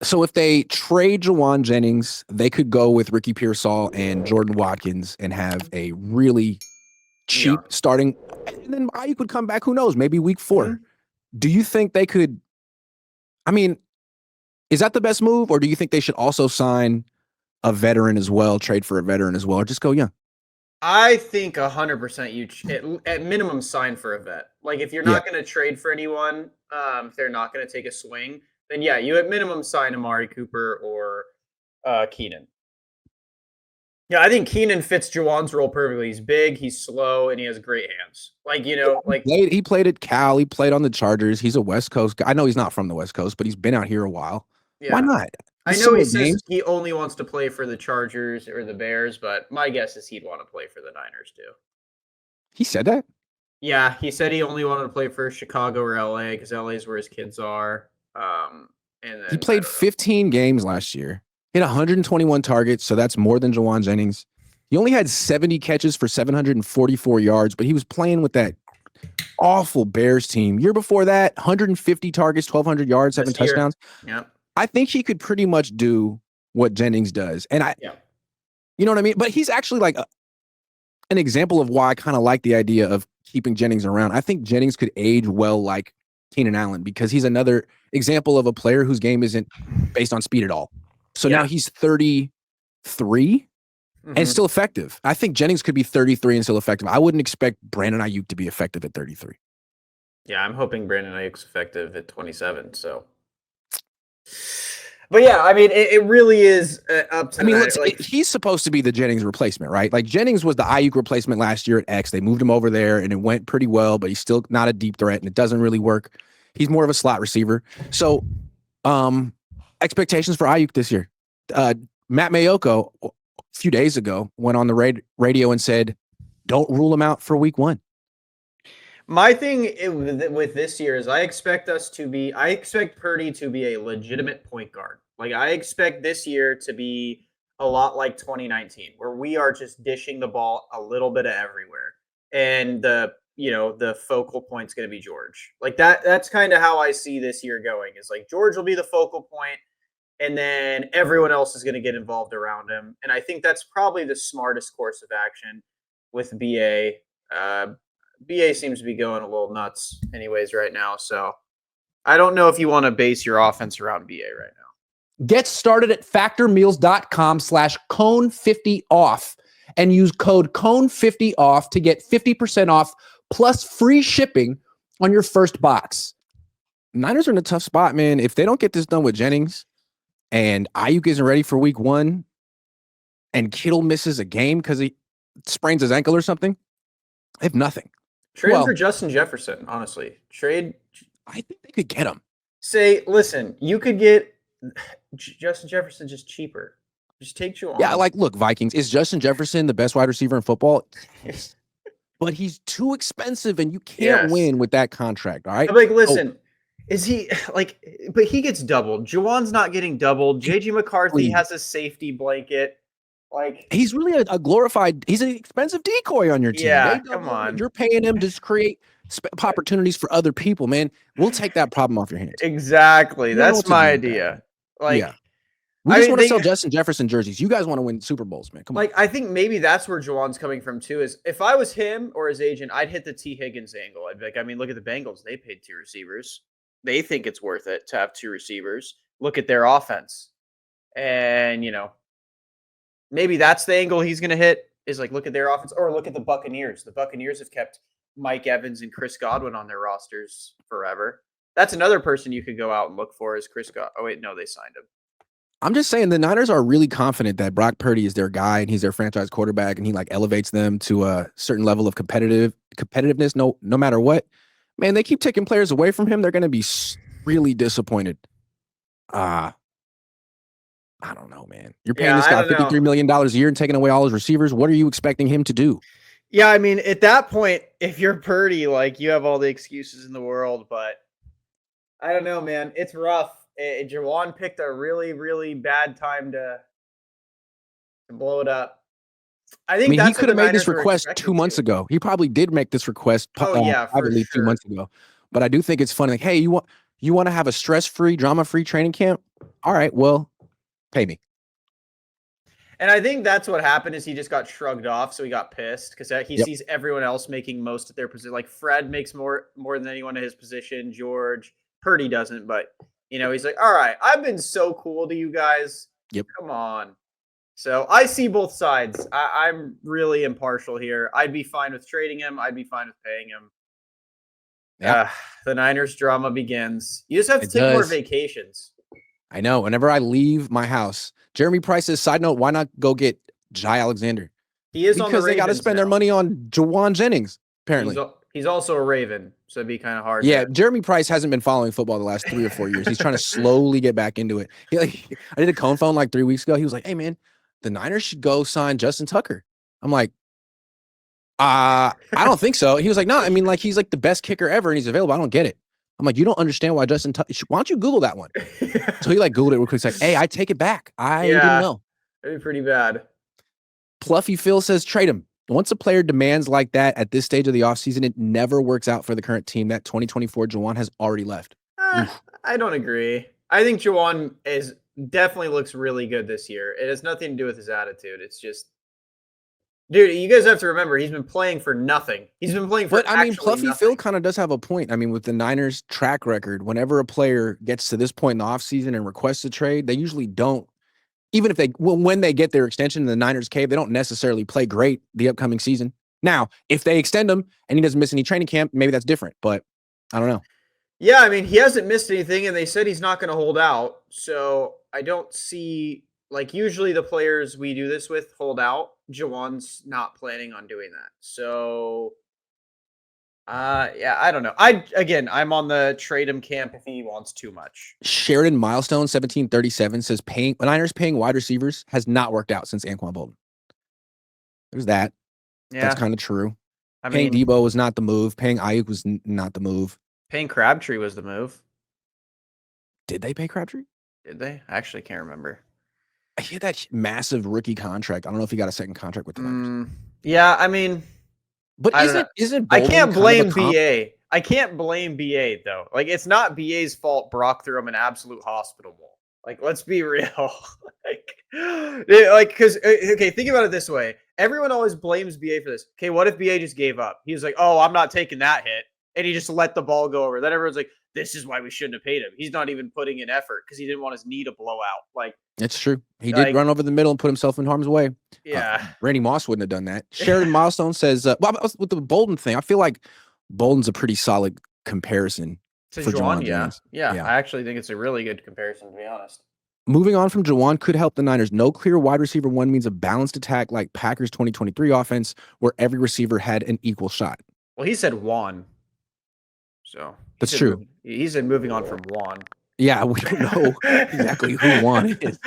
So if they trade Jauan Jennings, they could go with Ricky Pearsall and Jordan Watkins and have a really cheap Yeah. starting. And then Aiyuk would come back. Who knows? Maybe week 4. Mhm. Do you think they could? I mean, is that the best move, or do you think they should also sign a veteran as well, trade for a veteran as well, or just go young? I think 100% at minimum sign for a vet. Like if you're Yeah. not going to trade for anyone, if they're not going to take a swing, then yeah, you at minimum sign Amari Cooper or Keenan. Yeah, I think Keenan fits Juwan's role perfectly. He's big, he's slow, and he has great hands. Like like He played at Cal. He played on the Chargers. He's a West Coast guy. I know he's not from the West Coast, but he's been out here a while. Why yeah. not? I He's know he similar says games. he only wants to play for the Chargers or the Bears, but my guess is he'd want to play for the Niners too. He said that. Yeah, he said he only wanted to play for Chicago or LA because LA is where his kids are. And He then I played don't know. 15 games last year. He had 121 targets, so that's more than Jauan Jennings. He only had 70 catches for 744 yards, but he was playing with that awful Bears team. Year before that, 150 targets, 1,200 yards, 7 touchdowns. Yeah. I think he could pretty much do what Jennings does. And Yeah. you know what I mean? But he's actually like an example of why I kind of like the idea of keeping Jennings around. I think Jennings could age well like Keenan Allen because he's another example of a player whose game isn't based on speed at all. So now he's 33 and still effective. I think Jennings could be 33 and still effective. I wouldn't expect Brandon Aiyuk to be effective at 33. Yeah, I'm hoping Brandon Aiyuk's effective at 27. So, but yeah, I mean, it really is up to. I mean, he's supposed to be the Jennings replacement, right? Like Jennings was the Aiyuk replacement last year at X. They moved him over there, and it went pretty well, but he's still not a deep threat, and it doesn't really work. He's more of a slot receiver. So, expectations for Aiyuk this year. Matt Mayoko a few days ago went on the radio and said, "Don't rule him out for week 1." My thing with this year is I expect Purdy to be a legitimate point guard. Like I expect this year to be a lot like 2019, where we are just dishing the ball a little bit of everywhere, and the focal point's going to be George. Like that's kind of how I see this year going. Is like George will be the focal point, and then everyone else is going to get involved around him. And I think that's probably the smartest course of action with BA. BA seems to be going a little nuts anyways right now. So I don't know if you want to base your offense around BA right now. Get started at factormeals.com/Cohn50off and use code Cohn50off to get 50% off plus free shipping on your first box. Niners are in a tough spot, man. If they don't get this done with Jennings and Aiyuk isn't ready for week 1 and Kittle misses a game because he sprains his ankle or something, they have nothing. Trade for Justin Jefferson, honestly. I think they could get him. Listen, you could get Justin Jefferson just cheaper. Just take you on. Yeah, look, Vikings. Is Justin Jefferson the best wide receiver in football? Yes. But he's too expensive, and you can't win with that contract, all right? Listen, is he but he gets doubled. Juwan's not getting doubled. JJ McCarthy has a safety blanket. He's really a glorified. He's an expensive decoy on your team. Yeah, come on. You're paying him to create opportunities for other people, man. We'll take that problem off your hands. Exactly. That's my idea. We just want to sell Justin Jefferson jerseys. You guys want to win Super Bowls, man. Come on. I think maybe that's where Juwan's coming from too. Is if I was him or his agent, I'd hit the T. Higgins angle. I'd be like, I mean, look at the Bengals. They paid 2 receivers. They think it's worth it to have 2 receivers. Look at their offense, and maybe that's the angle he's going to hit is like, look at their offense or look at the Buccaneers. The Buccaneers have kept Mike Evans and Chris Godwin on their rosters forever. That's another person you could go out and look for is Chris Godwin. Oh, wait, no, they signed him. I'm just saying the Niners are really confident that Brock Purdy is their guy and he's their franchise quarterback and he elevates them to a certain level of competitiveness no matter what. Man, they keep taking players away from him. They're going to be really disappointed. I don't know, man. You're paying this guy $53 million a year and taking away all his receivers. What are you expecting him to do? Yeah, I mean, at that point, if you're Purdy, you have all the excuses in the world, but I don't know, man. It's rough. Jauan picked a really, really bad time to blow it up. I think he could have made this request 2 months ago. He probably did make this request privately 2 months ago. But I do think it's funny. Hey, You want to have a stress-free, drama-free training camp? All right, well, pay me. And I think that's what happened is he just got shrugged off, so he got pissed because he sees everyone else making most of their position. Like Fred makes more than anyone in his position. George, Purdy doesn't, but he's like, all right, I've been so cool to you guys. Yep. Come on. So I see both sides. I'm really impartial here. I'd be fine with trading him. I'd be fine with paying him. Yeah. The Niners drama begins. You just have to take more vacations. I know. Whenever I leave my house, Jeremy Price says, side note, why not go get Jai Alexander? He is because they got to spend their money on Jauan Jennings, apparently. He's also a Raven, so it'd be kind of hard. Yeah, Jeremy Price hasn't been following football the last 3 or 4 years. He's trying to slowly get back into it. I did a Cohn phone like 3 weeks ago. He was like, hey, man, the Niners should go sign Justin Tucker. I'm like, I don't think so. He was like, no, I mean, like, he's like the best kicker ever, and he's available. I don't get it. I'm like, you don't understand why Justin Tucker. Why don't you Google that one? So he like Googled it real quick. He's like, hey, I take it back. I didn't know. It'd be pretty bad. Pluffy Phil says, trade him. Once a player demands like that at this stage of the offseason, it never works out for the current team. That 2024 Jauan has already left. I don't agree. I think Jauan definitely looks really good this year. It has nothing to do with his attitude. It's just, dude, you guys have to remember, he's been playing for nothing. He's been playing for Pluffy nothing. Phil kind of does have a point. I mean, with the Niners' track record, whenever a player gets to this point in the offseason and requests a trade, they usually don't. Even if when they get their extension in the Niners cave, they don't necessarily play great the upcoming season. Now, if they extend him and he doesn't miss any training camp, maybe that's different, but I don't know. Yeah, I mean, he hasn't missed anything, and they said he's not going to hold out. So I don't see, like, usually the players we do this with hold out. Jauan's not planning on doing that. So, yeah, I don't know. I'm on the trade him camp if he wants too much. Sheridan Milestone 1737 says Niners paying wide receivers has not worked out since Anquan Bolden. There's that. Yeah. That's kind of true. Paying Debo was not the move. Paying Aiyuk was not the move. Paying Crabtree was the move. Did they pay Crabtree? Did they? I actually can't remember. He had that massive rookie contract. I don't know if he got a second contract with the Niners. Yeah, I mean, but isn't I can't blame BA. I can't blame BA though. Like, it's not BA's fault Brock threw him an absolute hospital ball. Like, let's be real. Because okay, think about it this way. Everyone always blames BA for this. Okay, what if BA just gave up? He was like, "Oh, I'm not taking that hit," and he just let the ball go over. Then everyone's like, "This is why we shouldn't have paid him. He's not even putting in effort because he didn't want his knee to blow out." Like, it's true. He did run over the middle and put himself in harm's way. Yeah, Randy Moss wouldn't have done that. Sheridan Milestone says, "Well, with the Bolden thing, I feel like Bolden's a pretty solid comparison to for Jauan. Yeah, I actually think it's a really good comparison, to be honest." Moving on from Jauan could help the Niners. No clear wide receiver one means a balanced attack like Packers 2023 offense where every receiver had an equal shot. Well, he said Juan. So that's true. He said moving on from Juan. Yeah, we don't know exactly who Juan is.